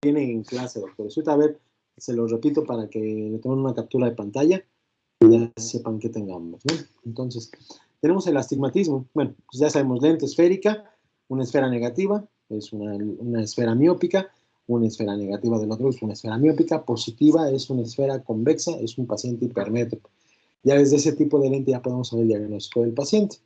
viene en clase, doctores. Ahorita a ver, se lo repito para que le tomen una captura de pantalla y ya sepan que tengamos, ¿no? Entonces, tenemos el astigmatismo. Bueno, pues ya sabemos, lente esférica, una esfera negativa, es una esfera miópica, una esfera negativa del otro es una esfera miópica, positiva es una esfera convexa, es un paciente hipermétrope. Ya desde ese tipo de lente ya podemos saber el diagnóstico del paciente.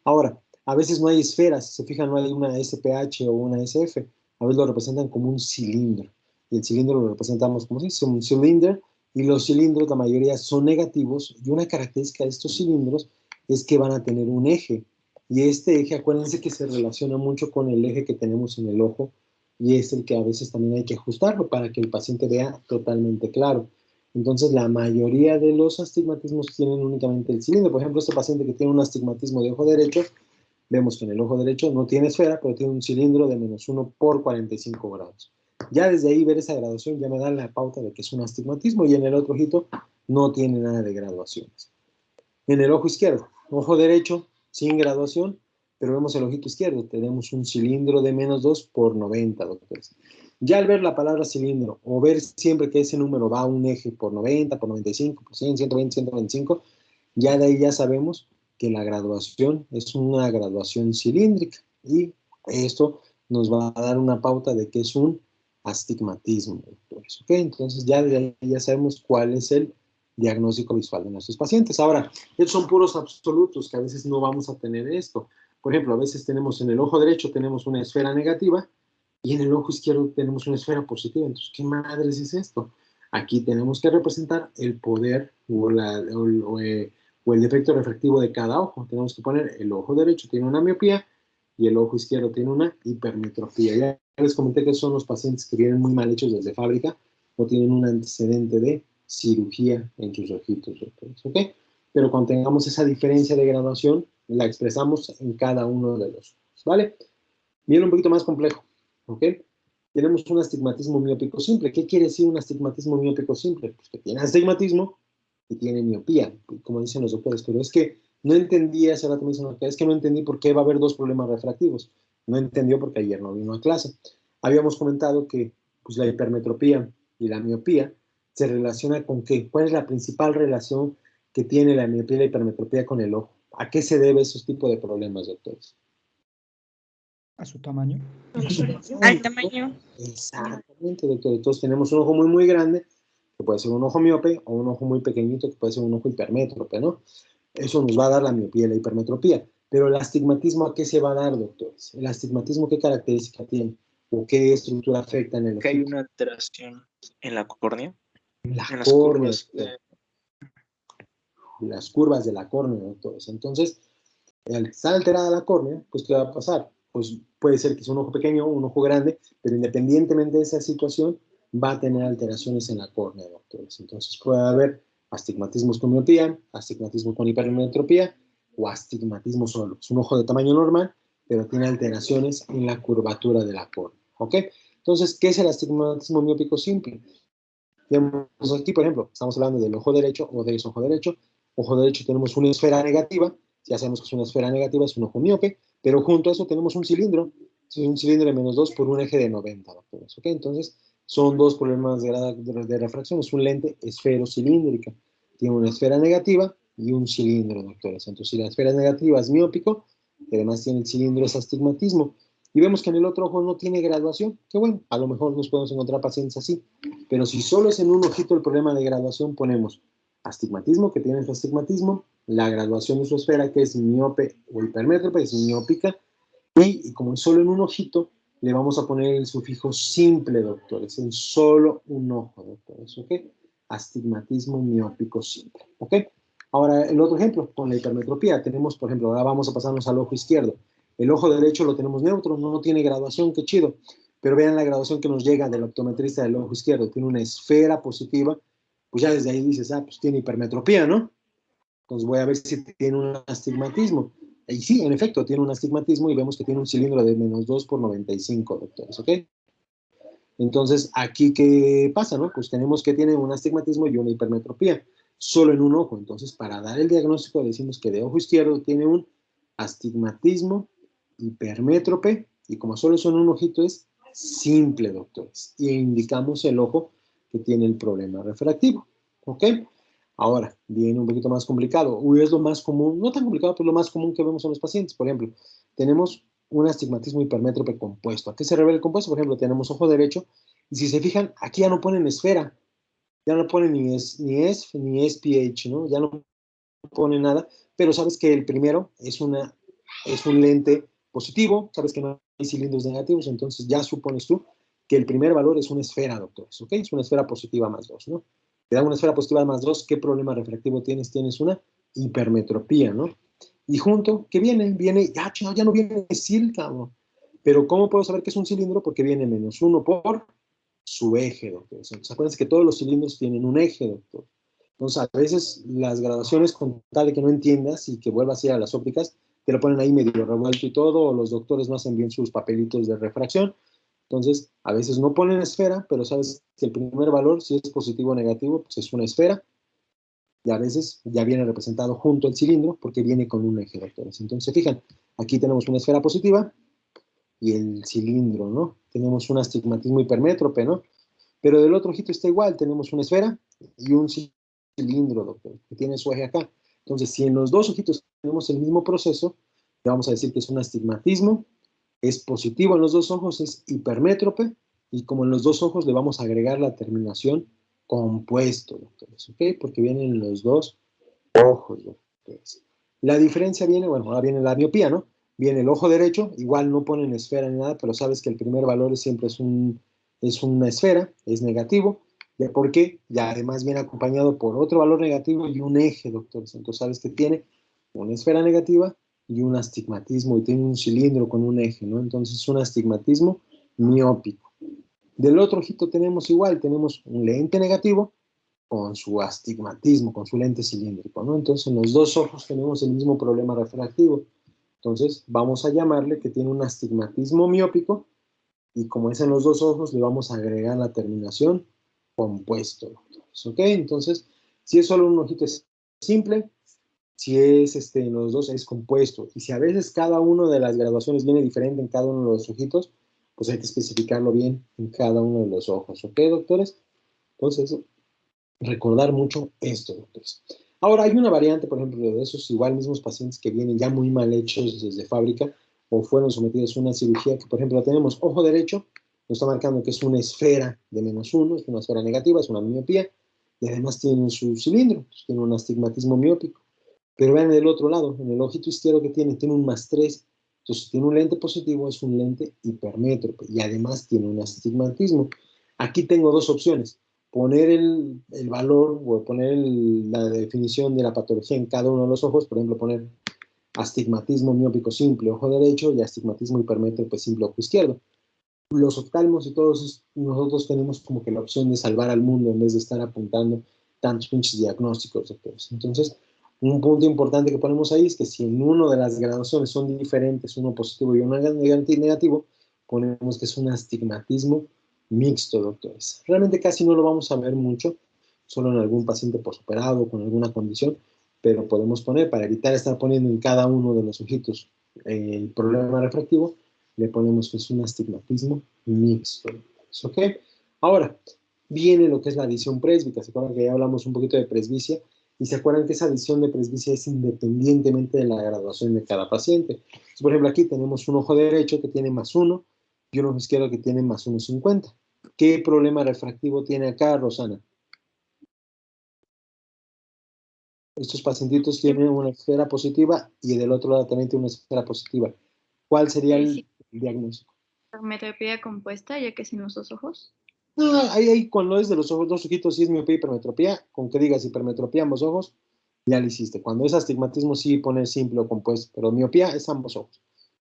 Ahora, a veces no hay esferas, si se fijan, no hay una SPH o una SF, a veces lo representan como un cilindro, y el cilindro lo representamos como si es un cilindro, y los cilindros, la mayoría son negativos, y una característica de estos cilindros es que van a tener un eje, y este eje, acuérdense que se relaciona mucho con el eje que tenemos en el ojo, y es el que a veces también hay que ajustarlo para que el paciente vea totalmente claro. Entonces, la mayoría de los astigmatismos tienen únicamente el cilindro. Por ejemplo, este paciente que tiene un astigmatismo de ojo derecho, vemos que en el ojo derecho no tiene esfera, pero tiene un cilindro de -1 por 45 grados. Ya desde ahí ver esa graduación ya me da la pauta de que es un astigmatismo, y en el otro ojito no tiene nada de graduaciones. En el ojo izquierdo, ojo derecho sin graduación, pero vemos el ojito izquierdo, tenemos un cilindro de -2 por 90, doctores. Ya al ver la palabra cilindro, o ver siempre que ese número va a un eje por 90, por 95, por 100, 120, 125, ya de ahí ya sabemos que la graduación es una graduación cilíndrica, y esto nos va a dar una pauta de que es un astigmatismo, doctores. ¿Ok? Entonces ya de ahí ya sabemos cuál es el diagnóstico visual de nuestros pacientes. Ahora, estos son puros absolutos, que a veces no vamos a tener esto. Por ejemplo, a veces tenemos en el ojo derecho tenemos una esfera negativa, y en el ojo izquierdo tenemos una esfera positiva. Entonces, ¿qué madres es esto? Aquí tenemos que representar el poder o el defecto refractivo de cada ojo. Tenemos que poner el ojo derecho tiene una miopía y el ojo izquierdo tiene una hipermetropía. Ya les comenté que son los pacientes que vienen muy mal hechos desde fábrica o tienen un antecedente de cirugía en sus ojitos, ¿ok? Pero cuando tengamos esa diferencia de graduación, la expresamos en cada uno de los ojos, ¿vale? Viene un poquito más complejo, ¿ok? Tenemos un astigmatismo miópico simple. ¿Qué quiere decir un astigmatismo miópico simple? Pues que tiene astigmatismo y tiene miopía, como dicen los doctores. Pero es que no entendí, hace rato me dicen, es que no entendí por qué va a haber dos problemas refractivos. No entendió porque ayer no vino a clase. Habíamos comentado que pues, la hipermetropía y la miopía se relaciona con qué. ¿Cuál es la principal relación que tiene la miopía y la hipermetropía con el ojo? ¿A qué se debe esos tipos de problemas, doctores? A su tamaño. Al tamaño. Exactamente, doctor. Entonces tenemos un ojo muy, muy grande, que puede ser un ojo miope, o un ojo muy pequeñito, que puede ser un ojo hipermétrope, ¿no? Eso nos va a dar la miopía y la hipermetropía. Pero el astigmatismo, ¿a qué se va a dar, doctores? ¿El astigmatismo qué característica tiene? ¿O qué estructura afecta en el ojo? Que hay una alteración en la córnea, en en las córnea, curvas. Las curvas de la córnea, doctores. Entonces, al estar alterada la córnea, pues ¿qué va a pasar? Pues puede ser que sea un ojo pequeño o un ojo grande, pero independientemente de esa situación, va a tener alteraciones en la córnea, doctores. Entonces puede haber astigmatismos con miopía, astigmatismo con hipermetropía o astigmatismo solo. Es un ojo de tamaño normal, pero tiene alteraciones en la curvatura de la córnea. ¿Ok? Entonces, ¿qué es el astigmatismo miópico simple? Tenemos aquí, por ejemplo, estamos hablando del ojo derecho o de ese ojo derecho. Ojo derecho tenemos una esfera negativa. Ya sabemos que es una esfera negativa, es un ojo miope, pero junto a eso tenemos un cilindro de -2 por un eje de 90, doctores. ¿Ok? Entonces, son dos problemas de refracción. Es un lente esferocilíndrica. Tiene una esfera negativa y un cilindro, doctores. Entonces, si la esfera negativa es miópico, y además tiene el cilindro, es astigmatismo. Y vemos que en el otro ojo no tiene graduación. Que bueno, a lo mejor nos podemos encontrar pacientes así. Pero si solo es en un ojito el problema de graduación, ponemos astigmatismo, que tiene su astigmatismo, la graduación de su esfera, que es miope o hipermétrope, es miópica, y como es solo en un ojito, le vamos a poner el sufijo simple, doctores, en solo un ojo, doctores, ¿ok? Astigmatismo miópico simple, ¿ok? Ahora, el otro ejemplo, con la hipermetropía, tenemos, por ejemplo, ahora vamos a pasarnos al ojo izquierdo. El ojo derecho lo tenemos neutro, no tiene graduación, qué chido. Pero vean la graduación que nos llega del optometrista del ojo izquierdo. Tiene una esfera positiva, pues ya desde ahí dices, pues tiene hipermetropía, ¿no? Entonces voy a ver si tiene un astigmatismo. Y sí, en efecto, tiene un astigmatismo y vemos que tiene un cilindro de -2 por 95, doctores, ¿ok? Entonces, ¿aquí qué pasa, no? Pues tenemos que tiene un astigmatismo y una hipermetropía, solo en un ojo. Entonces, para dar el diagnóstico decimos que de ojo izquierdo tiene un astigmatismo hipermétrope, y como solo son un ojito es simple, doctores. Y indicamos el ojo que tiene el problema refractivo. ¿Ok? Ahora, viene un poquito más complicado. Es lo más común, no tan complicado, pero lo más común que vemos en los pacientes. Por ejemplo, tenemos un astigmatismo hipermétrope compuesto. ¿A qué se revela el compuesto? Por ejemplo, tenemos ojo derecho. Y si se fijan, aquí ya no ponen esfera. Ya no ponen ni SPH, ¿no? Ya no pone nada, pero sabes que el primero es un lente positivo, sabes que no hay cilindros negativos, entonces ya supones tú que el primer valor es una esfera, doctores, ¿ok? Es una esfera positiva más 2, ¿no? Te da una esfera positiva más 2, ¿qué problema refractivo tienes? Tienes una hipermetropía, ¿no? Y junto, ¿qué viene? Viene, ya no viene sil, cabrón. Pero ¿cómo puedo saber que es un cilindro? Porque viene -1 por su eje, doctores. Entonces, acuérdense que todos los cilindros tienen un eje, doctor. Entonces, a veces las graduaciones, con tal de que no entiendas y que vuelvas a ir a las ópticas, te lo ponen ahí medio revuelto y todo, o los doctores no hacen bien sus papelitos de refracción. Entonces, a veces no ponen esfera, pero sabes que el primer valor, si es positivo o negativo, pues es una esfera, y a veces ya viene representado junto al cilindro, porque viene con un eje, doctores. Entonces, se fijan, aquí tenemos una esfera positiva y el cilindro, ¿no? Tenemos un astigmatismo hipermétrope, ¿no? Pero del otro ojito está igual, tenemos una esfera y un cilindro, doctor, que tiene su eje acá. Entonces, si en los dos ojitos tenemos el mismo proceso, le vamos a decir que es un astigmatismo, es positivo en los dos ojos, es hipermétrope, y como en los dos ojos le vamos a agregar la terminación compuesto, doctores, ¿ok? Porque vienen los dos ojos, doctores. La diferencia viene, bueno, ahora viene la miopía, ¿no? Viene el ojo derecho, igual no ponen esfera ni nada, pero sabes que el primer valor siempre es una esfera, es negativo. ¿Y por qué? Y además viene acompañado por otro valor negativo y un eje, doctores. Entonces sabes que tiene una esfera negativa y un astigmatismo, y tiene un cilindro con un eje, ¿no? Entonces es un astigmatismo miópico. Del otro ojito tenemos igual, tenemos un lente negativo con su astigmatismo, con su lente cilíndrico, ¿no? Entonces en los dos ojos tenemos el mismo problema refractivo. Entonces vamos a llamarle que tiene un astigmatismo miópico, y como es en los dos ojos, le vamos a agregar la terminación compuesto, doctores, ¿ok? Entonces, si es solo un ojito es simple, si es en los dos es compuesto, y si a veces cada una de las graduaciones viene diferente en cada uno de los ojitos, pues hay que especificarlo bien en cada uno de los ojos, ¿ok, doctores? Entonces, recordar mucho esto, doctores. Ahora, hay una variante, por ejemplo, de esos igual mismos pacientes que vienen ya muy mal hechos desde fábrica o fueron sometidos a una cirugía, que por ejemplo tenemos ojo derecho, nos está marcando que es una esfera de -1, es una esfera negativa, es una miopía, y además tiene su cilindro, tiene un astigmatismo miópico. Pero vean del otro lado, en el ojito izquierdo que tiene un +3, entonces tiene un lente positivo, es un lente hipermétrope, y además tiene un astigmatismo. Aquí tengo dos opciones: poner el valor o poner la definición de la patología en cada uno de los ojos, por ejemplo, poner astigmatismo miópico simple, ojo derecho, y astigmatismo hipermétrope simple, ojo izquierdo. Los oftalmos y todos nosotros tenemos como que la opción de salvar al mundo en vez de estar apuntando tantos pinches diagnósticos, doctores. Entonces, un punto importante que ponemos ahí es que si en uno de las graduaciones son diferentes, uno positivo y uno negativo, ponemos que es un astigmatismo mixto, doctores. Realmente casi no lo vamos a ver mucho, solo en algún paciente postoperado con alguna condición, pero podemos poner, para evitar estar poniendo en cada uno de los ojitos el problema refractivo, le ponemos que es un astigmatismo mixto, ¿ok? Ahora, viene lo que es la adición présbica. ¿Se acuerdan que ya hablamos un poquito de presbicia? Y se acuerdan que esa adición de presbicia es independientemente de la graduación de cada paciente. Entonces, por ejemplo, aquí tenemos un ojo derecho que tiene +1 y un ojo izquierdo que tiene +1,50. ¿Qué problema refractivo tiene acá, Rosana? Estos pacientitos tienen una esfera positiva y del otro lado también tiene una esfera positiva. ¿Cuál sería el diagnóstico? Hipermetropía compuesta, ya que es en los dos ojos. Ahí cuando es de los ojos, dos ojitos, sí es miopía, hipermetropía. Con que digas hipermetropía ambos ojos, ya lo hiciste. Cuando es astigmatismo, sí poner simple o compuesto, pero miopía es ambos ojos.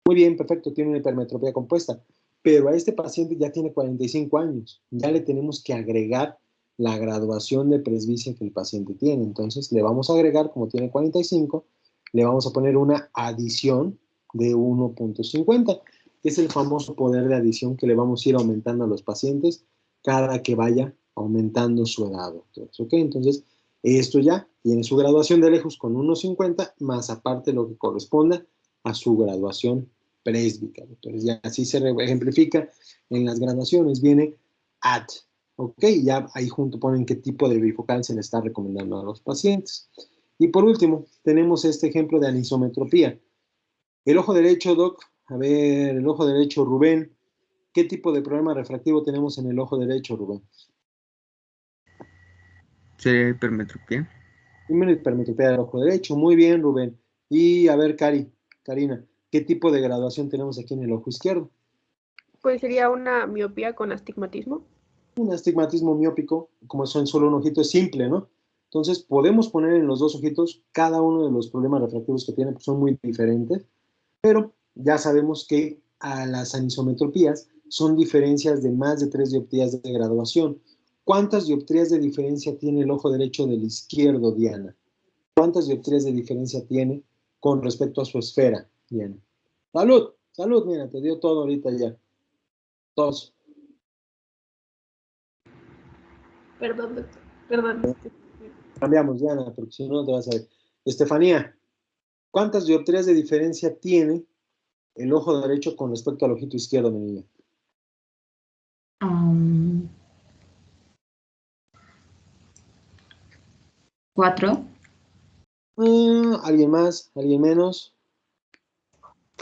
Muy bien, perfecto, tiene una hipermetropía compuesta. Pero a este paciente ya tiene 45 años. Ya le tenemos que agregar la graduación de presbicia que el paciente tiene. Entonces, le vamos a agregar, como tiene 45, le vamos a poner una adición de 1,50, que es el famoso poder de adición que le vamos a ir aumentando a los pacientes cada que vaya aumentando su edad, doctores. ¿Ok? Entonces, esto ya tiene su graduación de lejos con 1,50, más aparte lo que corresponda a su graduación présbica, doctores. Ya así se ejemplifica en las graduaciones, viene at. Ok, ya ahí junto ponen qué tipo de bifocal se le está recomendando a los pacientes. Y por último, tenemos este ejemplo de anisometropía. El ojo derecho, doc, a ver, el ojo derecho, Rubén. ¿Qué tipo de problema refractivo tenemos en el ojo derecho, Rubén? Sería hipermetropía. Primero hipermetropía del ojo derecho, muy bien, Rubén. Y a ver, Karina, ¿qué tipo de graduación tenemos aquí en el ojo izquierdo? Pues sería una miopía con astigmatismo. Un astigmatismo miópico, como son solo un ojito, es simple, ¿no? Entonces, podemos poner en los dos ojitos cada uno de los problemas refractivos que tienen, porque son muy diferentes, pero ya sabemos que a las anisometropías son diferencias de más de 3 dioptrías de graduación. ¿Cuántas dioptrías de diferencia tiene el ojo derecho del izquierdo, Diana? ¿Cuántas dioptrías de diferencia tiene con respecto a su esfera, Diana? ¡Salud! ¡Salud, mira! Te dio todo ahorita ya. Dos. Perdón, doctor. Perdón. Cambiamos, Diana, porque si no, no te vas a ver. Estefanía, ¿cuántas dioptrías de diferencia tiene el ojo derecho con respecto al ojito izquierdo, mi niña? 4. ¿Alguien más? ¿Alguien menos?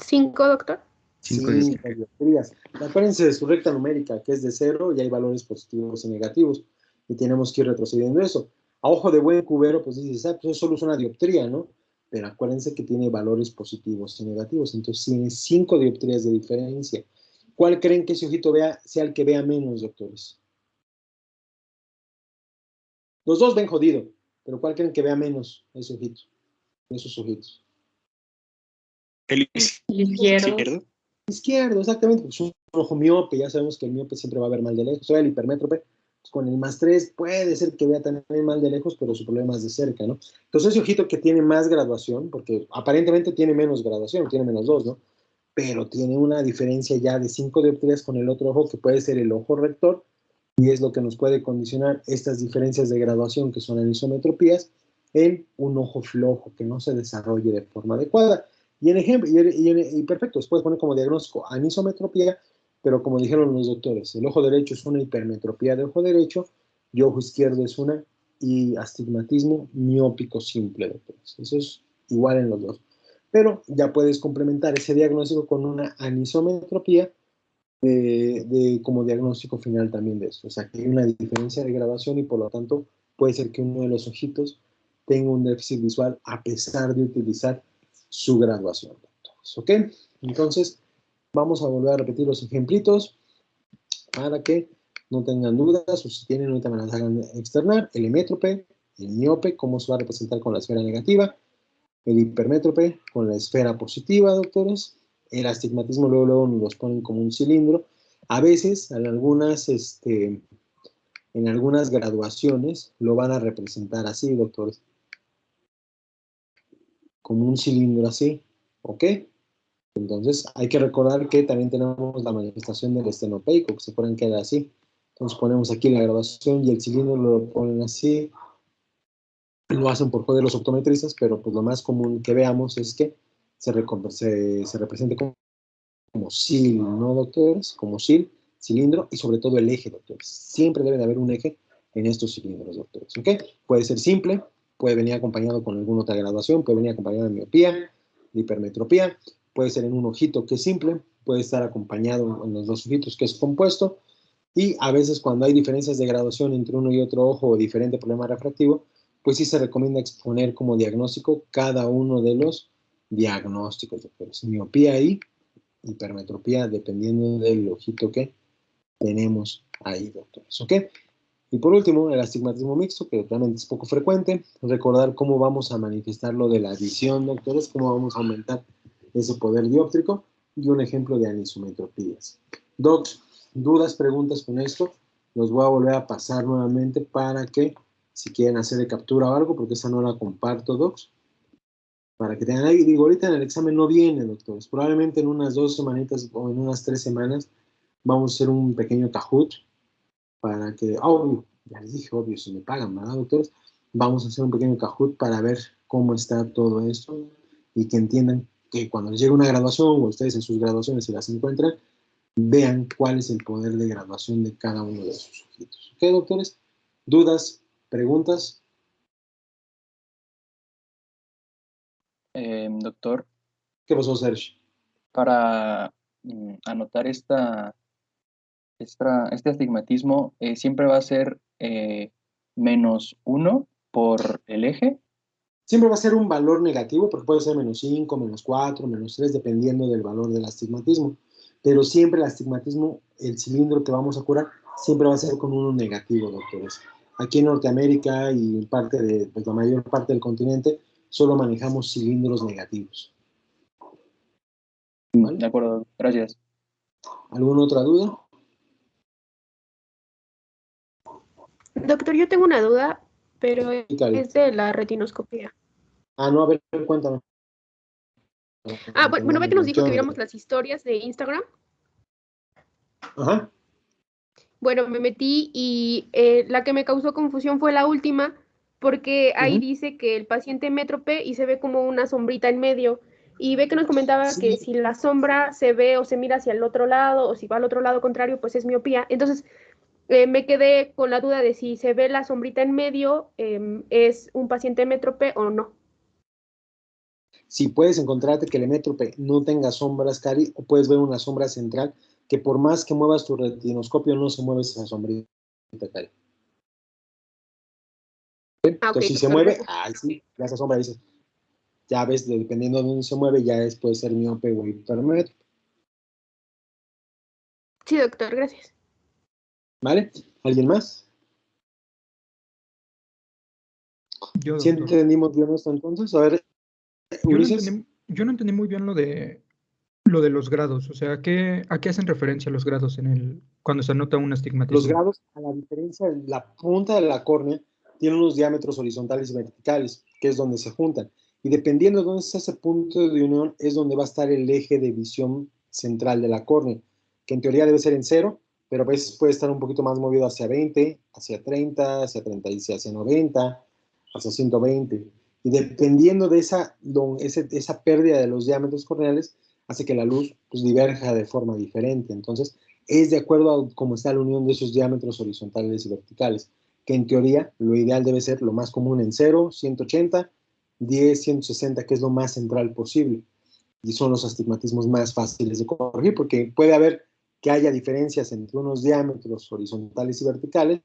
5, doctor. 5 5 dioptrías. Acuérdense de su recta numérica, que es de 0 y hay valores positivos y negativos. Y tenemos que ir retrocediendo eso. A ojo de buen cubero, pues dices, pues eso solo es una dioptría, ¿no? Pero acuérdense que tiene valores positivos y negativos. Entonces tiene 5 dioptrías de diferencia. ¿Cuál creen que ese ojito sea el que vea menos, doctores? Los dos ven jodido, pero ¿cuál creen que vea menos ese ojito? Esos ojitos. El izquierdo. Izquierdo, exactamente, pues un ojo miope, ya sabemos que el miope siempre va a ver mal de lejos, o el hipermétrope, pues con el +3 puede ser que vea también mal de lejos, pero su problema es de cerca, ¿no? Entonces ese ojito que tiene más graduación, porque aparentemente tiene menos graduación, tiene -2, ¿no? Pero tiene una diferencia ya de 5 dioptrías con el otro ojo, que puede ser el ojo rector, y es lo que nos puede condicionar estas diferencias de graduación, que son anisometropías, en un ojo flojo, que no se desarrolle de forma adecuada. Y en ejemplo, y perfecto, se puede poner como diagnóstico anisometropía, pero como dijeron los doctores, el ojo derecho es una hipermetropía de ojo derecho y ojo izquierdo es una y astigmatismo miópico simple, doctores. Eso es igual en los dos. Pero ya puedes complementar ese diagnóstico con una anisometropía como diagnóstico final también de eso. O sea, que hay una diferencia de graduación y por lo tanto puede ser que uno de los ojitos tenga un déficit visual a pesar de utilizar su graduación. ¿Ok? Entonces, vamos a volver a repetir los ejemplitos para que no tengan dudas o si tienen, ahorita me las hagan externar. El hemétrope, el miope, cómo se va a representar con la esfera negativa. El hipermétrope con la esfera positiva, doctores. El astigmatismo luego nos los ponen como un cilindro. A veces, en algunas graduaciones, lo van a representar así, doctores. Como un cilindro así, ¿ok? Entonces, hay que recordar que también tenemos la manifestación del estenopeico, que se pueden quedar así. Entonces, ponemos aquí la graduación y el cilindro lo ponen así. Lo hacen por joder los optometristas, pero pues lo más común que veamos es que se represente como sil, ¿no, doctores? Como cilindro y sobre todo el eje, doctores. Siempre debe de haber un eje en estos cilindros, doctores, ¿ok? Puede ser simple, puede venir acompañado con alguna otra graduación, puede venir acompañado de miopía, de hipermetropía, puede ser en un ojito que es simple, puede estar acompañado en los dos ojitos que es compuesto, y a veces cuando hay diferencias de graduación entre uno y otro ojo o diferente problema refractivo, pues sí se recomienda exponer como diagnóstico cada uno de los diagnósticos, doctores. Miopía y hipermetropía, dependiendo del ojito que tenemos ahí, doctores, ¿ok? Y por último, el astigmatismo mixto, que realmente es poco frecuente. Recordar cómo vamos a manifestar lo de la visión, doctores, cómo vamos a aumentar ese poder dióptrico y un ejemplo de anisometropías. Docs, dudas, preguntas con esto, los voy a volver a pasar nuevamente para que, si quieren hacer de captura o algo, porque esa no la comparto, docs, para que tengan ahí. Digo, ahorita en el examen no viene, doctores. Probablemente en unas 2 semanitas o en unas 3 semanas vamos a hacer un pequeño Kahoot para que, obvio, ya les dije, obvio, si me pagan, ¿verdad, doctores? Vamos a hacer un pequeño Kahoot para ver cómo está todo esto y que entiendan que cuando les llegue una graduación o ustedes en sus graduaciones se las encuentran, vean cuál es el poder de graduación de cada uno de sus ojitos. ¿Ok, doctores? ¿Dudas? ¿Preguntas? Doctor, ¿Qué pasó, Sergio? para anotar este astigmatismo, siempre va a ser -1 por el eje. Siempre va a ser un valor negativo, porque puede ser -5, -4, -3, dependiendo del valor del astigmatismo. Pero siempre el astigmatismo, el cilindro que vamos a curar, siempre va a ser con uno negativo, doctores. Aquí en Norteamérica y parte de pues, la mayor parte del continente, solo manejamos cilindros negativos. ¿Vale? De acuerdo, gracias. ¿Alguna otra duda? Doctor, yo tengo una duda, pero Cari. es de la retinoscopía. No, a ver, cuéntame. Bueno, ve que nos dijo que viéramos las historias de Instagram. Ajá. Bueno, me metí y la que me causó confusión fue la última, porque ahí dice que el paciente métrope y se ve como una sombrita en medio. Y ve que nos comentaba que si la sombra se ve o se mira hacia el otro lado o si va al otro lado contrario, pues es miopía. Entonces, me quedé con la duda de si se ve la sombrita en medio, ¿es un paciente métrope o no? Si puedes encontrarte que el métrope no tenga sombras, Cari, o puedes ver una sombra central, que por más que muevas tu retinoscopio, no se mueve esa sombrita, Cari. Entonces, si se mueve, sí, esa sombra dice, ya ves, dependiendo de dónde se mueve, ya puede ser miope o hipermétrope. Sí, doctor, gracias. ¿Vale? ¿Alguien más? Yo, ¿Sí doctor. entendimos bien esto entonces? A ver, Ulises. Yo no entendí muy bien lo de los grados. O sea, ¿a qué hacen referencia los grados cuando se anota un astigmatismo? Los grados, a la diferencia, la punta de la córnea tiene unos diámetros horizontales y verticales, que es donde se juntan. Y dependiendo de dónde está ese punto de unión, es donde va a estar el eje de visión central de la córnea, que en teoría debe ser en 0, pero a veces puede estar un poquito más movido hacia 20, hacia 30, hacia 30, hacia 90, hacia 120. Y dependiendo de esa pérdida de los diámetros corneales, hace que la luz pues, diverja de forma diferente. Entonces, es de acuerdo a cómo está la unión de esos diámetros horizontales y verticales, que en teoría lo ideal debe ser lo más común en 0, 180, 10, 160, que es lo más central posible. Y son los astigmatismos más fáciles de corregir, porque puede haber que haya diferencias entre unos diámetros horizontales y verticales,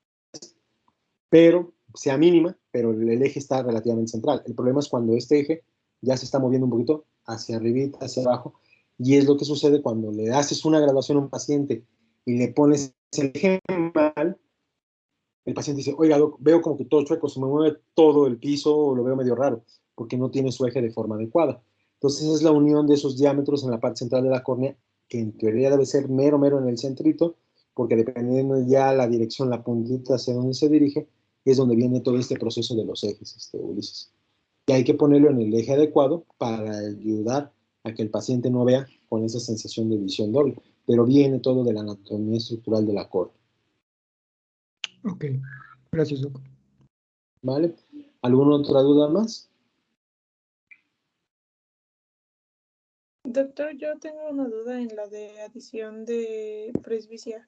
pero sea mínima, pero el eje está relativamente central. El problema es cuando este eje ya se está moviendo un poquito hacia arriba, hacia abajo, y es lo que sucede cuando le haces una graduación a un paciente y le pones el eje mal, el paciente dice, oiga, doc, veo como que todo chueco, se me mueve todo el piso, o lo veo medio raro, porque no tiene su eje de forma adecuada. Entonces es la unión de esos diámetros en la parte central de la córnea, que en teoría debe ser mero en el centrito, porque dependiendo ya la dirección, la puntita hacia donde se dirige, es donde viene todo este proceso de los ejes, Ulises. Y hay que ponerlo en el eje adecuado para ayudar a que el paciente no vea con esa sensación de visión doble, pero viene todo de la anatomía estructural de la córnea. Ok, gracias, doctor. ¿Vale? ¿Alguna otra duda más? Doctor, yo tengo una duda en la de adición de presbicia.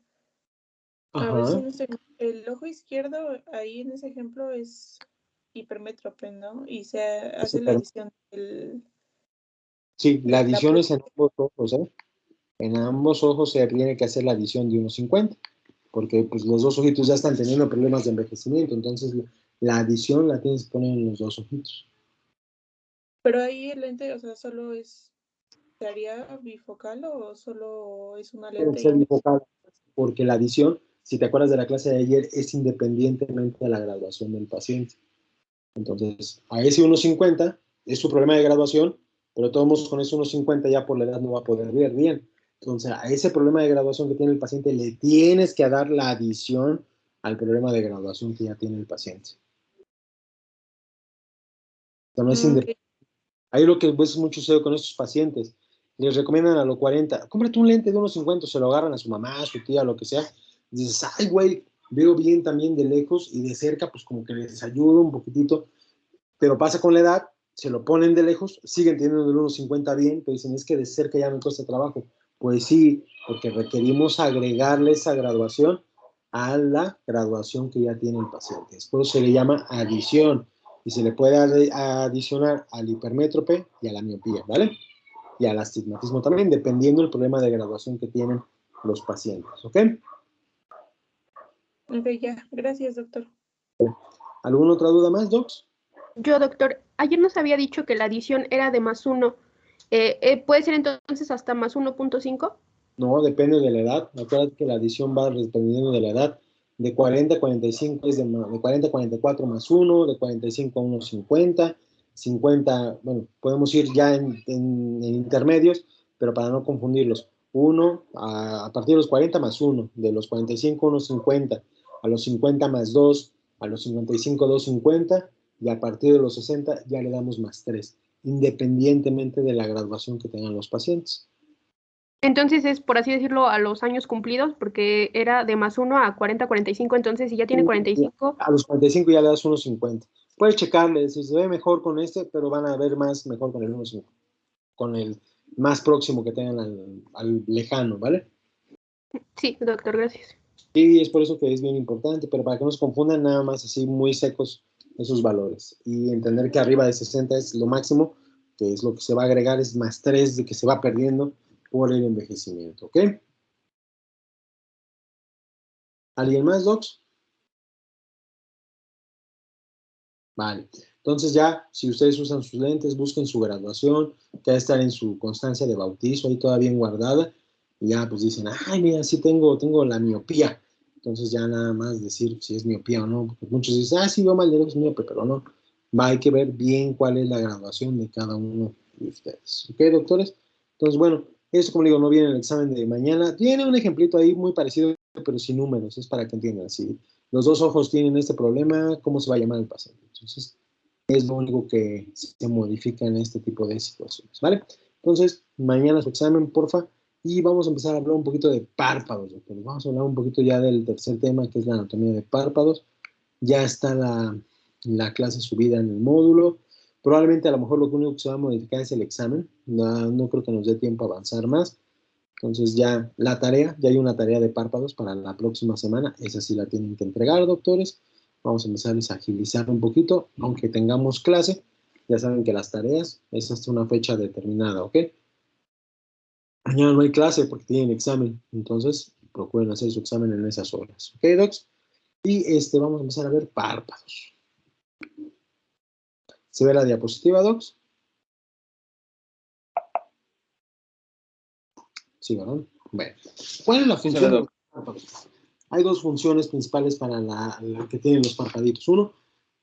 A ver si no sé, el ojo izquierdo, ahí en ese ejemplo, es hipermétrope, ¿no? Y se hace la adición del... Sí, la adición es en ambos ojos, ¿eh? En ambos ojos se tiene que hacer la adición de 1.50, porque pues, los dos ojitos ya están teniendo problemas de envejecimiento, entonces la adición la tienes que poner en los dos ojitos. Pero ahí el lente, o sea, solo es... ¿Se haría bifocal o solo es una lente? Debe ser bifocal, porque la adición, si te acuerdas de la clase de ayer, es independientemente de la graduación del paciente. Entonces, a ese 1.50 es su problema de graduación, pero todos con ese 1.50 ya por la edad no va a poder ver bien. Entonces, a ese problema de graduación que tiene el paciente le tienes que dar la adición al problema de graduación que ya tiene el paciente. Entonces, no es ahí lo que ves mucho sucede con estos pacientes. Les recomiendan a los 40, cómprate un lente de 1.50, se lo agarran a su mamá, a su tía, lo que sea. Y dices, ay, güey, veo bien también de lejos y de cerca, pues como que les ayuda un poquitito. Pero pasa con la edad se lo ponen de lejos, siguen teniendo el 1.50 bien, pero dicen, es que de cerca ya me cuesta trabajo. Pues sí, porque requerimos agregarle esa graduación a la graduación que ya tiene el paciente. Por eso se le llama adición, y se le puede adicionar al hipermétrope y a la miopía, ¿vale? Y al astigmatismo también, dependiendo del problema de graduación que tienen los pacientes, ¿ok? Ok, ya. Gracias, doctor. ¿Alguna otra duda más, Docs? Yo, doctor, ayer nos había dicho que la adición era de +1. ¿Puede ser entonces hasta +1.5? No, depende de la edad. Acuérdate que la adición va dependiendo de la edad. De 40 a 45 es de 40 a 44 +1, de 45 a 1.50, 50, bueno, podemos ir ya en intermedios, pero para no confundirlos. 1 a partir de los 40 +1, de los 45 a 1.50, a los 50 +2, a los 55 2.50, y a partir de los 60 ya le damos +3, independientemente de la graduación que tengan los pacientes. Entonces es, por así decirlo, a los años cumplidos, porque era de +1 a 40, 45, entonces si ya tiene 45... A los 45 ya le das 1.50. Puedes checarle, si se ve mejor con este, pero van a ver más mejor con el 1.50, con el más próximo que tengan al lejano, ¿vale? Sí, doctor, gracias. Y es por eso que es bien importante, pero para que no se confundan nada más así muy secos esos valores. Y entender que arriba de 60 es lo máximo, que es lo que se va a agregar, es +3 de que se va perdiendo por el envejecimiento, ¿ok? ¿Alguien más, Docs? Vale. Entonces ya, si ustedes usan sus lentes, busquen su graduación, que debe estar en su constancia de bautizo ahí todavía bien guardada, y ya pues dicen, ay, mira, sí tengo la miopía. Entonces ya nada más decir si es miopía o no, porque muchos dicen, sí, veo mal de lejos miope, pero no. Hay que ver bien cuál es la graduación de cada uno de ustedes. ¿Ok, doctores? Entonces, bueno, eso como digo, no viene en el examen de mañana. Tiene un ejemplito ahí muy parecido, pero sin números, es para que entiendan. Si los dos ojos tienen este problema, ¿cómo se va a llamar el paciente? Entonces, es lo único que se modifica en este tipo de situaciones, ¿vale? Entonces, mañana su examen, porfa, y vamos a empezar a hablar un poquito de párpados, doctores. Vamos a hablar un poquito ya del tercer tema, que es la anatomía de párpados. Ya está la clase subida en el módulo. Probablemente a lo mejor lo único que se va a modificar es el examen. No creo que nos dé tiempo a avanzar más. Entonces ya la tarea, ya hay una tarea de párpados para la próxima semana. Esa sí la tienen que entregar, doctores. Vamos a empezarles a agilizar un poquito, aunque tengamos clase. Ya saben que las tareas es hasta una fecha determinada, ¿ok? Mañana no hay clase porque tienen examen. Entonces, procuren hacer su examen en esas horas. ¿Ok, docs? Y vamos a empezar a ver párpados. ¿Se ve la diapositiva, docs? Sí, ¿verdad? Bueno, ¿cuál es la función de los párpados? Hay dos funciones principales para la que tienen los parpaditos. Uno,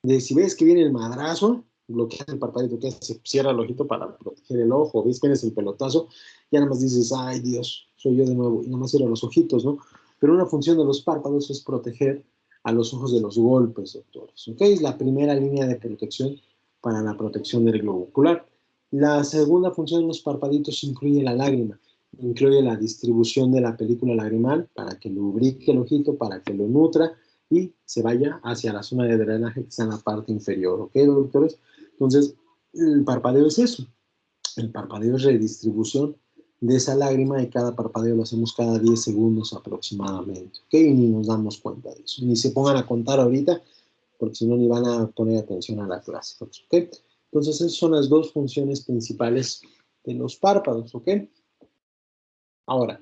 de si ves que viene el madrazo, bloqueas el parpadito, que se cierra el ojito para proteger el ojo, ves que eres el pelotazo, ya nada más dices, ay Dios, soy yo de nuevo, y nada más cierra los ojitos, ¿no? Pero una función de los párpados es proteger a los ojos de los golpes, doctores, ¿ok? Es la primera línea de protección para la protección del globo ocular. La segunda función de los parpaditos incluye la lágrima, incluye la distribución de la película lagrimal para que lubrique el ojito, para que lo nutra y se vaya hacia la zona de drenaje que está en la parte inferior, ¿ok, doctores? Entonces, el parpadeo es eso. El parpadeo es redistribución de esa lágrima y cada parpadeo lo hacemos cada 10 segundos aproximadamente, ¿ok? Y ni nos damos cuenta de eso. Ni se pongan a contar ahorita, porque si no ni van a poner atención a la clase, ¿ok? Entonces, esas son las dos funciones principales de los párpados, ¿ok? Ahora,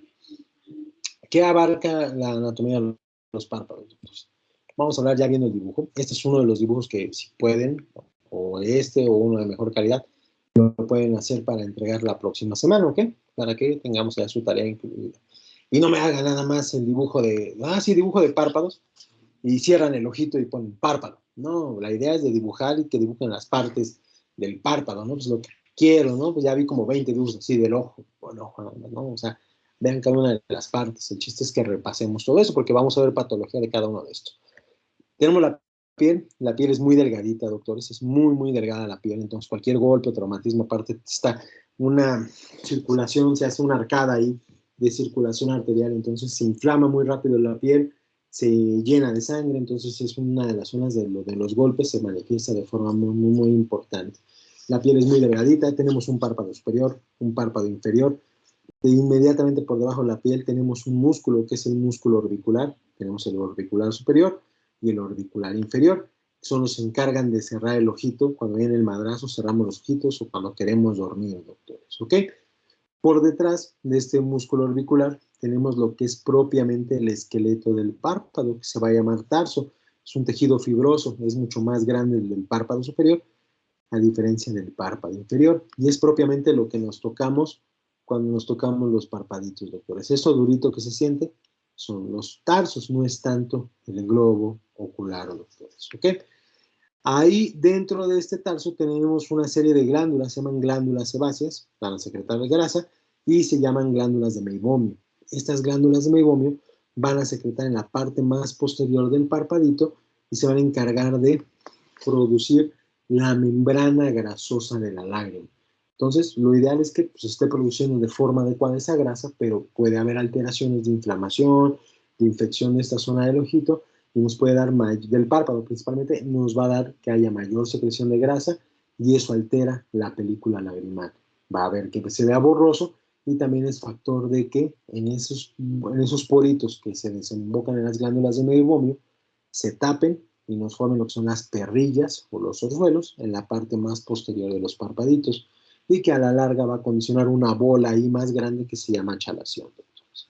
¿qué abarca la anatomía de los párpados? Vamos a hablar ya viendo el dibujo. Este es uno de los dibujos que si pueden, o uno de mejor calidad, lo pueden hacer para entregar la próxima semana, ¿ok? Para que tengamos ya su tarea incluida. Y no me hagan nada más el dibujo dibujo de párpados, y cierran el ojito y ponen párpado. No, la idea es de dibujar y que dibujen las partes del párpado, ¿no? Pues lo que quiero, ¿no? Pues ya vi como 20 dibujos así del ojo, ¿no? O sea, vean cada una de las partes. El chiste es que repasemos todo eso porque vamos a ver patología de cada uno de estos. Tenemos la piel es muy delgadita, doctores, es muy, muy delgada la piel, entonces cualquier golpe o traumatismo, aparte está una circulación, se hace una arcada ahí de circulación arterial, entonces se inflama muy rápido la piel, se llena de sangre, entonces es una de las zonas de los golpes, se manifiesta de forma muy, muy, muy importante. La piel es muy delgadita, tenemos un párpado superior, un párpado inferior, e inmediatamente por debajo de la piel tenemos un músculo que es el músculo orbicular, tenemos el orbicular superior y el orbicular inferior, son los que se encargan de cerrar el ojito, cuando viene el madrazo cerramos los ojitos o cuando queremos dormir, doctores, ¿ok? Por detrás de este músculo orbicular tenemos lo que es propiamente el esqueleto del párpado, que se va a llamar tarso, es un tejido fibroso, es mucho más grande el del párpado superior, a diferencia del párpado inferior, y es propiamente lo que nos tocamos cuando nos tocamos los parpaditos, doctores. Eso durito que se siente son los tarsos, no es tanto el globo ocular, doctores, ¿ok? Ahí dentro de este tarso tenemos una serie de glándulas, se llaman glándulas sebáceas, para secretar la grasa, y se llaman glándulas de meibomio. Estas glándulas de meibomio van a secretar en la parte más posterior del parpadito y se van a encargar de producir la membrana grasosa de la lágrima. Entonces, lo ideal es que pues, esté produciendo de forma adecuada esa grasa, pero puede haber alteraciones de inflamación, de infección de esta zona del ojito, y nos puede dar, del párpado principalmente, nos va a dar que haya mayor secreción de grasa, y eso altera la película lagrimal. Va a haber que se vea borroso, y también es factor de que en esos poritos que se desembocan en las glándulas de meibomio, se tapen y nos formen lo que son las perrillas o los orzuelos en la parte más posterior de los parpaditos, y que a la larga va a condicionar una bola ahí más grande que se llama chalación.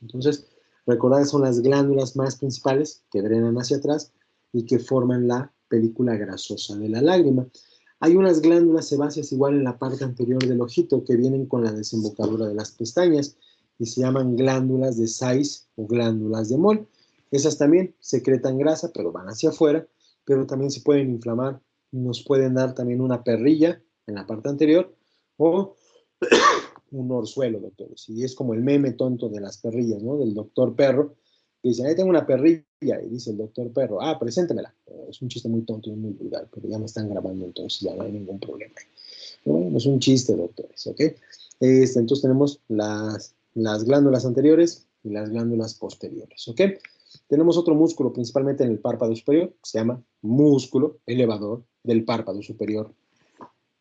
Entonces, recordad, son las glándulas más principales que drenan hacia atrás y que forman la película grasosa de la lágrima. Hay unas glándulas sebáceas igual en la parte anterior del ojito que vienen con la desembocadura de las pestañas y se llaman glándulas de Sayce o glándulas de Moll. Esas también secretan grasa, pero van hacia afuera, pero también se pueden inflamar, nos pueden dar también una perrilla en la parte anterior o un orzuelo, doctores. Y es como el meme tonto de las perrillas, ¿no? Del doctor perro, que dice, ahí tengo una perrilla, y dice el doctor perro, preséntemela. Es un chiste muy tonto y muy vulgar, pero ya me están grabando, entonces ya no hay ningún problema. Pero bueno, es un chiste, doctores, ¿ok? Entonces tenemos las glándulas anteriores y las glándulas posteriores, ¿ok? Tenemos otro músculo, principalmente en el párpado superior, que se llama músculo elevador del párpado superior.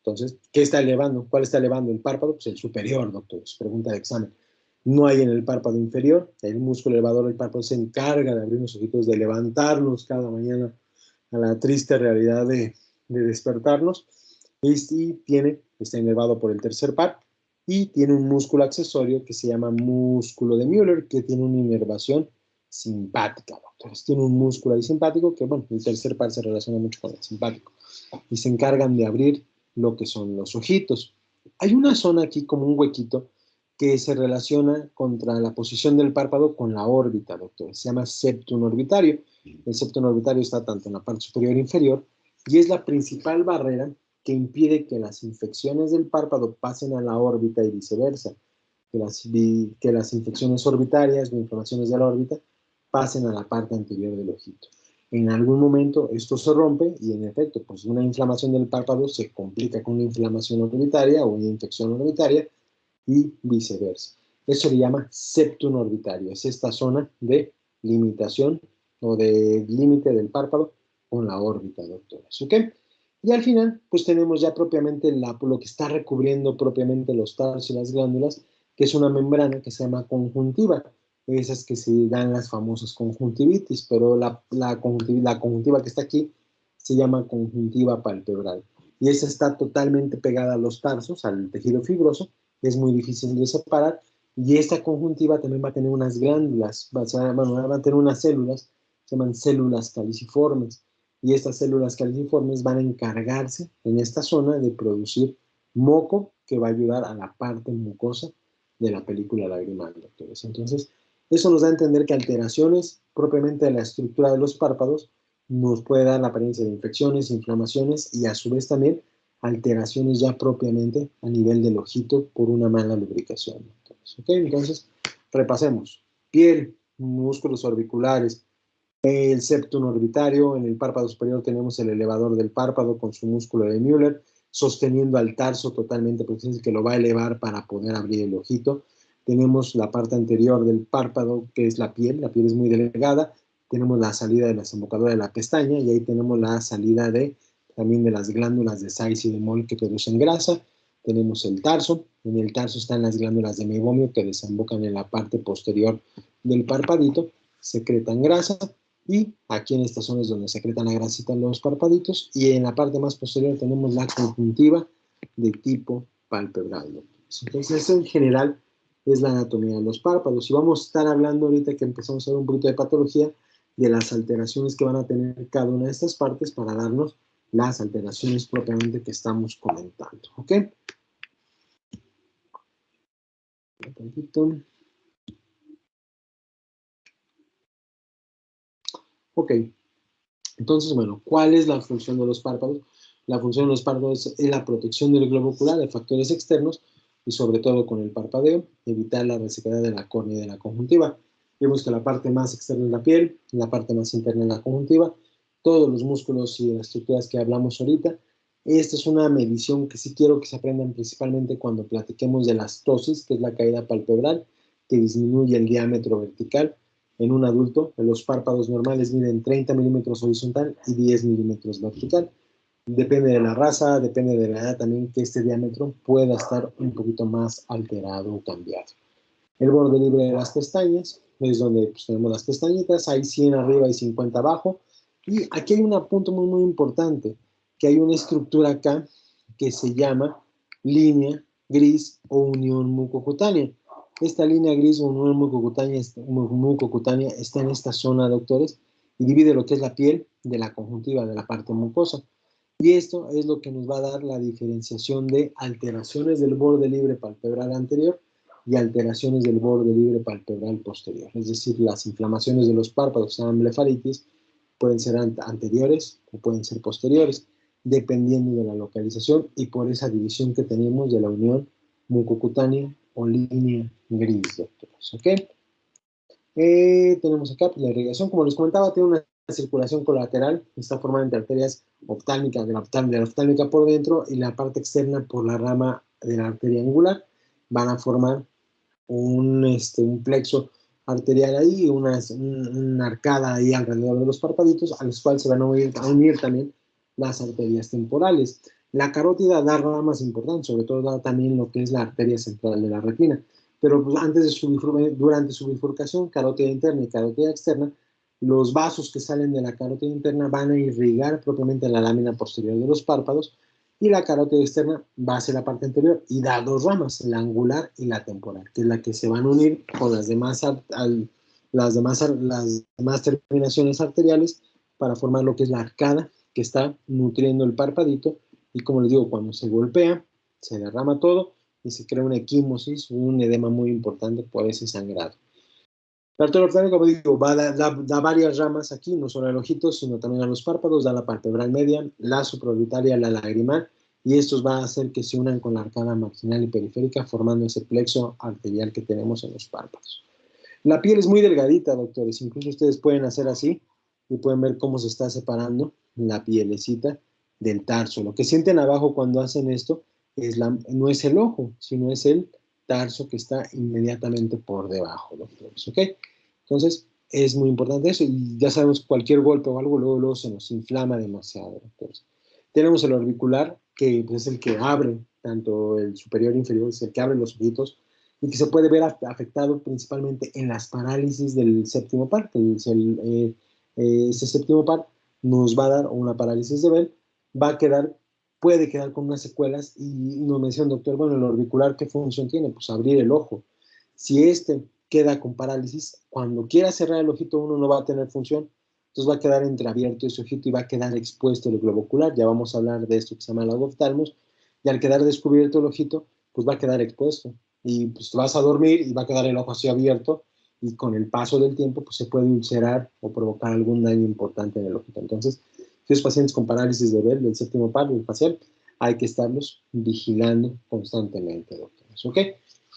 Entonces, ¿qué está elevando? ¿Cuál está elevando el párpado? Pues el superior, doctores. Pregunta de examen. No hay en el párpado inferior. El músculo elevador del párpado se encarga de abrir los ojitos, de levantarnos cada mañana a la triste realidad de despertarnos. Y está elevado por el tercer par y tiene un músculo accesorio que se llama músculo de Müller, que tiene una inervación simpática, doctores. Tiene un músculo ahí simpático que, bueno, el tercer par se relaciona mucho con el simpático. Y se encargan de abrir lo que son los ojitos. Hay una zona aquí como un huequito que se relaciona contra la posición del párpado con la órbita, doctor. Se llama septum orbitario. El septum orbitario está tanto en la parte superior e inferior y es la principal barrera que impide que las infecciones del párpado pasen a la órbita y viceversa. Que las infecciones orbitarias o inflamaciones de la órbita pasen a la parte anterior del ojito. En algún momento esto se rompe y en efecto, pues una inflamación del párpado se complica con una inflamación orbitaria o una infección orbitaria y viceversa. Eso se llama septum orbitario. Es esta zona de limitación o de límite del párpado con la órbita, doctores. ¿Ok? Y al final, pues tenemos ya propiamente lo que está recubriendo propiamente los tarsos y las glándulas, que es una membrana que se llama conjuntiva. Esas que se dan las famosas conjuntivitis, pero la conjuntiva que está aquí se llama conjuntiva palpebral. Y esa está totalmente pegada a los tarsos, al tejido fibroso, es muy difícil de separar, y esta conjuntiva también va a tener unas glándulas, va a tener unas células, se llaman células caliciformes, y estas células caliciformes van a encargarse en esta zona de producir moco que va a ayudar a la parte mucosa de la película lagrimal, doctores. Entonces, eso nos da a entender que alteraciones propiamente de la estructura de los párpados nos puede dar la apariencia de infecciones, inflamaciones y a su vez también alteraciones ya propiamente a nivel del ojito por una mala lubricación. Entonces, repasemos. Piel, músculos orbiculares, el septum orbitario, en el párpado superior tenemos el elevador del párpado con su músculo de Müller, sosteniendo al tarso totalmente, porque es el que lo va a elevar para poder abrir el ojito. Tenemos la parte anterior del párpado, que es la piel es muy delgada, tenemos la salida de la desembocadura de la pestaña y ahí tenemos la salida de también de las glándulas de Sayce y de Moll que producen grasa. Tenemos el tarso. En el tarso están las glándulas de meiomio que desembocan en la parte posterior del parpadito, secretan grasa. Y aquí en esta zona es donde secretan la grasita en los parpaditos. Y en la parte más posterior tenemos la conjuntiva de tipo palpebral. Entonces, eso en general es la anatomía de los párpados. Y vamos a estar hablando ahorita que empezamos a ver un poquito de patología, de las alteraciones que van a tener cada una de estas partes para darnos las alteraciones propiamente que estamos comentando. ¿Ok? Un tantito. Ok. Entonces, bueno, ¿cuál es la función de los párpados? La función de los párpados es la protección del globo ocular de factores externos y sobre todo con el parpadeo, evitar la resequedad de la córnea y de la conjuntiva. Vemos que la parte más externa es la piel, la parte más interna es la conjuntiva, todos los músculos y las estructuras que hablamos ahorita. Esta es una medición que sí quiero que se aprendan principalmente cuando platiquemos de la astosis, que es la caída palpebral, que disminuye el diámetro vertical. En un adulto, los párpados normales miden 30 milímetros horizontal y 10 milímetros vertical. Depende de la raza, depende de la edad también que este diámetro pueda estar un poquito más alterado o cambiado. El borde libre de las pestañas es donde pues, tenemos las pestañitas, hay 100 arriba y 50 abajo. Y aquí hay un punto muy, muy importante, que hay una estructura acá que se llama línea gris o unión mucocutánea. Esta línea gris o unión mucocutánea está en esta zona, doctores, y divide lo que es la piel de la conjuntiva, de la parte mucosa. Y esto es lo que nos va a dar la diferenciación de alteraciones del borde libre palpebral anterior y alteraciones del borde libre palpebral posterior. Es decir, las inflamaciones de los párpados, sean blefaritis, pueden ser anteriores o pueden ser posteriores, dependiendo de la localización y por esa división que tenemos de la unión mucocutánea o línea gris, doctores. ¿Ok? Tenemos acá pues, la irrigación, como les comentaba, tiene una circulación colateral, está formada entre arterias oftálmicas, de la oftálmica por dentro y la parte externa por la rama de la arteria angular. Van a formar un plexo arterial ahí, una arcada ahí alrededor de los parpaditos, a los cuales se van a unir también las arterias temporales. La carótida da ramas importantes, sobre todo da también lo que es la arteria central de la retina. Pero pues, durante su bifurcación, carótida interna y carótida externa, los vasos que salen de la carótida interna van a irrigar propiamente la lámina posterior de los párpados y la carótida externa va hacia la parte anterior y da dos ramas, la angular y la temporal, que es la que se van a unir con las demás terminaciones arteriales para formar lo que es la arcada que está nutriendo el parpadito y como les digo, cuando se golpea, se derrama todo y se crea una equimosis, un edema muy importante por ese sangrado. La arteria oftálmica, como digo, da varias ramas aquí, no solo al ojito, sino también a los párpados, da la palpebral media, la supraorbitaria, la lagrimal, y estos van a hacer que se unan con la arcada marginal y periférica, formando ese plexo arterial que tenemos en los párpados. La piel es muy delgadita, doctores, incluso ustedes pueden hacer así, y pueden ver cómo se está separando la pielecita del tarso. Lo que sienten abajo cuando hacen esto no es el ojo, sino es el tarso que está inmediatamente por debajo, doctores, ¿ok? Entonces, es muy importante eso, y ya sabemos, cualquier golpe o algo, luego se nos inflama demasiado, doctores. Tenemos el orbicular, que es el que abre, tanto el superior e inferior, es el que abre los ojitos, y que se puede ver afectado principalmente en las parálisis del séptimo par. Ese séptimo par nos va a dar una parálisis de Bell, puede quedar con unas secuelas, y nos menciona, doctor, bueno, el orbicular, ¿qué función tiene? Pues abrir el ojo. Si queda con parálisis, cuando quiera cerrar el ojito uno no va a tener función, entonces va a quedar entreabierto ese ojito y va a quedar expuesto el globo ocular. Ya vamos a hablar de esto que se llama el oftalmos, y al quedar descubierto el ojito, pues va a quedar expuesto. Y pues te vas a dormir y va a quedar el ojo así abierto, y con el paso del tiempo pues se puede ulcerar o provocar algún daño importante en el ojito. Entonces, si los pacientes con parálisis de Bell del séptimo par del facial, hay que estarlos vigilando constantemente, doctores. ¿Ok?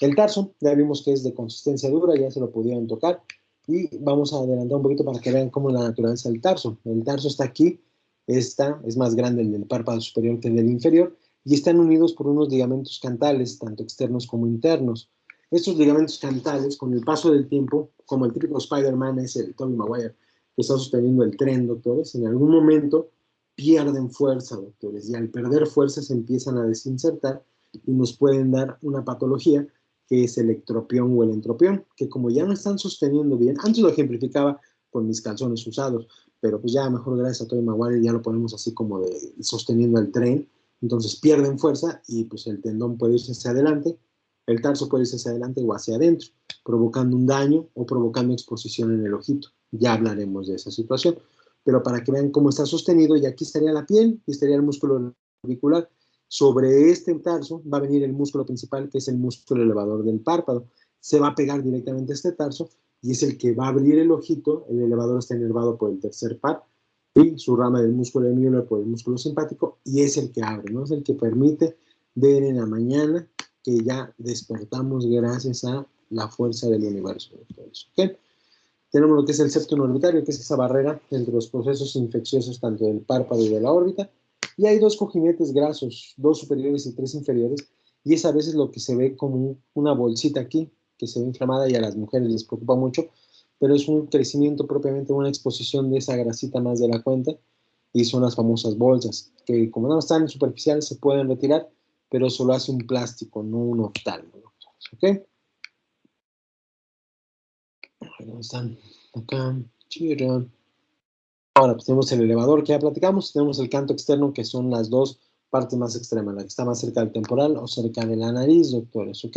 El tarso, ya vimos que es de consistencia dura, ya se lo pudieron tocar, y vamos a adelantar un poquito para que vean cómo es la naturaleza del tarso. El tarso está aquí, es más grande el del párpado superior que el del inferior, y están unidos por unos ligamentos cantales, tanto externos como internos. Estos ligamentos cantales, con el paso del tiempo, como el típico Spider-Man es el Tobey Maguire, que está sosteniendo el tren, doctores, en algún momento pierden fuerza, doctores, y al perder fuerza se empiezan a desinsertar y nos pueden dar una patología que es el ectropión o el entropión, que como ya no están sosteniendo bien, antes lo ejemplificaba con mis calzones usados, pero pues ya mejor gracias a Tobey Maguire ya lo ponemos así como de sosteniendo el tren, entonces pierden fuerza y pues el tendón puede irse hacia adelante, el tarso puede irse hacia adelante o hacia adentro, provocando un daño o provocando exposición en el ojito. Ya hablaremos de esa situación, pero para que vean cómo está sostenido, y aquí estaría la piel y estaría el músculo orbicular. Sobre este tarso va a venir el músculo principal, que es el músculo elevador del párpado. Se va a pegar directamente a este tarso y es el que va a abrir el ojito. El elevador está inervado por el tercer par y su rama del músculo de Müller por el músculo simpático, y es el que abre, ¿no? Es el que permite ver en la mañana que ya despertamos gracias a la fuerza del universo. ¿Okay? Tenemos lo que es el septum orbitario, que es esa barrera entre los procesos infecciosos tanto del párpado y de la órbita. Y hay 2 cojinetes grasos, 2 superiores y 3 inferiores, y es a veces lo que se ve como una bolsita aquí, que se ve inflamada y a las mujeres les preocupa mucho, pero es un crecimiento propiamente, una exposición de esa grasita más de la cuenta, y son las famosas bolsas, que como no están superficiales se pueden retirar, pero solo hace un plástico, no un oftalmo. ¿Ok? ¿Dónde están? Acá. Chira. Ahora, pues tenemos el elevador que ya platicamos, tenemos el canto externo, que son las 2 partes más extremas, la que está más cerca del temporal o cerca de la nariz, doctores, ¿ok?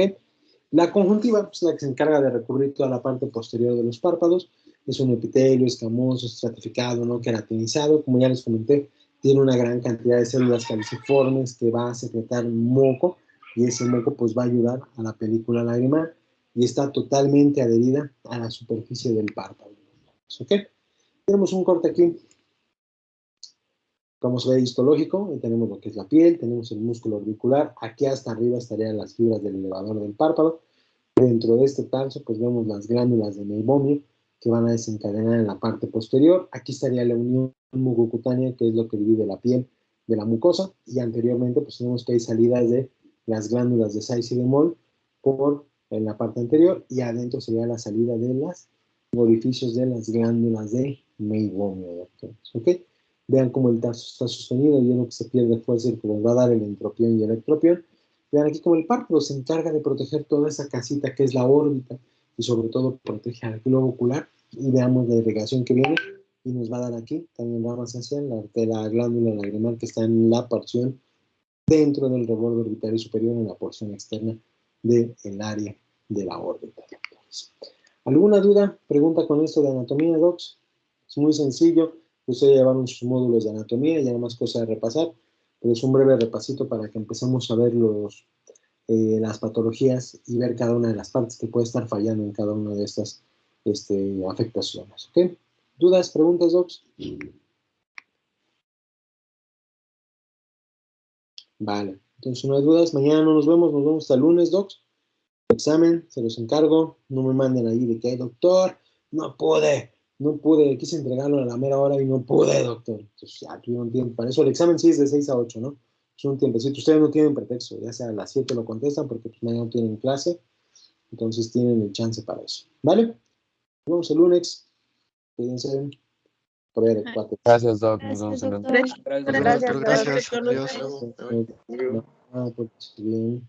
La conjuntiva, pues la que se encarga de recubrir toda la parte posterior de los párpados, es un epitelio escamoso, estratificado, no queratinizado, como ya les comenté, tiene una gran cantidad de células caliciformes que va a secretar moco, y ese moco pues va a ayudar a la película lagrimal, y está totalmente adherida a la superficie del párpado, ¿ok? Tenemos un corte aquí, como se ve histológico, y tenemos lo que es la piel, tenemos el músculo orbicular, aquí hasta arriba estarían las fibras del elevador del párpado, dentro de este tarso pues vemos las glándulas de meibomio que van a desencadenar en la parte posterior, aquí estaría la unión mucocutánea, que es lo que divide la piel de la mucosa, y anteriormente pues tenemos que hay salidas de las glándulas de Sayce y de Moll en la parte anterior, y adentro sería la salida de los orificios de las glándulas de meibomio, ¿ok? Vean cómo el tarso está sostenido y es lo que se pierde fuerza y que nos va a dar el entropión y el ectropión. Vean aquí como el párpado se encarga de proteger toda esa casita que es la órbita y sobre todo protege al globo ocular, y veamos la irrigación que viene y nos va a dar aquí también ramas hacia la glándula lagrimal, que está en la porción dentro del reborde orbitario superior, en la porción externa del área de la órbita. ¿Alguna duda? Pregunta con esto de anatomía, docs. Es muy sencillo. Ustedes llevaron sus módulos de anatomía, ya no más cosa de repasar, pero es un breve repasito para que empecemos a ver las patologías y ver cada una de las partes que puede estar fallando en cada una de estas afectaciones. ¿Ok? ¿Dudas, preguntas, docs? Vale, entonces no hay dudas. Mañana no nos vemos hasta el lunes, docs. Examen, se los encargo, no me manden ahí de que, doctor, no pude, quise entregarlo a la mera hora y no pude, doctor. Entonces ya tuvieron tiempo, para eso el examen sí es de 6 a 8, ¿no? Es un tiempecito, ustedes no tienen pretexto, ya sea a las 7 lo contestan porque pues mañana no tienen clase, entonces tienen el chance para eso, ¿vale? Nos vemos el lunes, cuídense, por ahí de 4. Gracias, Doc. Nos vemos en el... Gracias, Gracias. doctor. Gracias. Adiós. No, pues, bien.